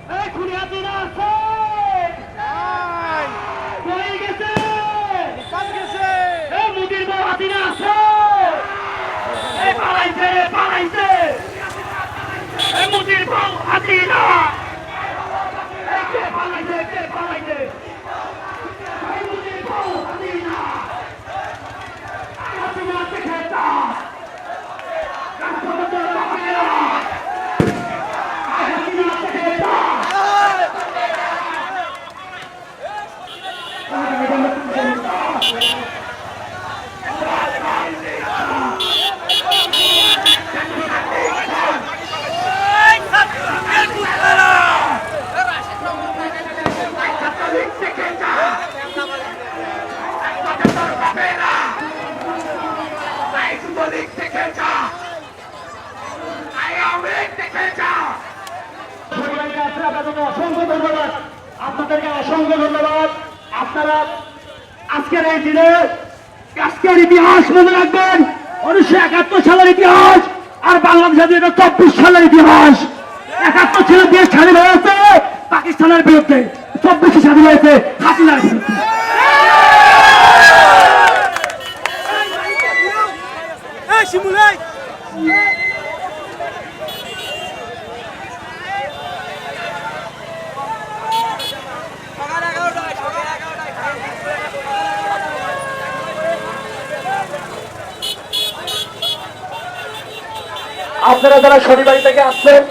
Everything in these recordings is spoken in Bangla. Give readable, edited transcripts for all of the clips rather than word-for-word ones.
এই খুনি হাসিনা আছে কই গেছে এই মুদির বউ হাসিনা আছে এই পালাইছে এই মুদির বউ হাসিনা এই কে পালাইছে এই মুদির বউ হাসিনা হাসিনা দেখে তা অসংখ্য ধন্যবাদ আপনাদেরকে অসংখ্য ধন্যবাদ আপনারা আজকের এই দিনে আজকের ইতিহাস মনে রাখবেন 1971 সালের ইতিহাস আর বাংলাদেশের 24 সালের ইতিহাস 71 ছিল দেশ স্বাধীন হয়েছে পাকিস্তানের বিরুদ্ধে 24 স্বাধীন হয়েছে হাসিনার বিরুদ্ধে আপনারা যারা শনিবাড়ি থেকে আসছেন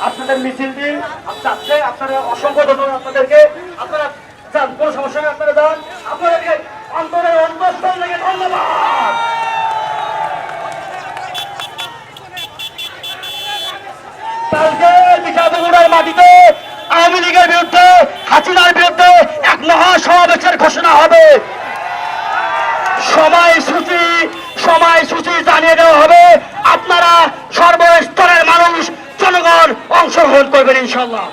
আপনাদের মিছিল দিন যাচ্ছে আপনারা অসংখ্য ধন্যবাদ আপনাদেরকে আপনারা যান কোনো সমস্যা নেই আপনারা যান আপনাদেরকে অন্তরের অন্তঃস্থল থেকে ধন্যবাদ কালকে বিশাখাপত্তনের মাটিতে আওয়ামী লীগের বিরুদ্ধে হাসিনার বিরুদ্ধে এক মহাসমাবেশের ঘোষণা হবে সময়সূচি জানিয়ে দেওয়া হবে আপনারা সর্বস্তরের মানুষ জনগণ অংশগ্রহণ করবেন ইনশাআল্লাহ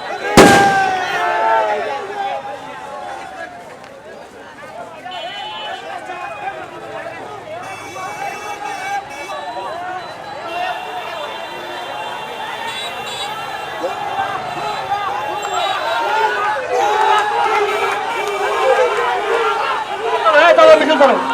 মিছিল করো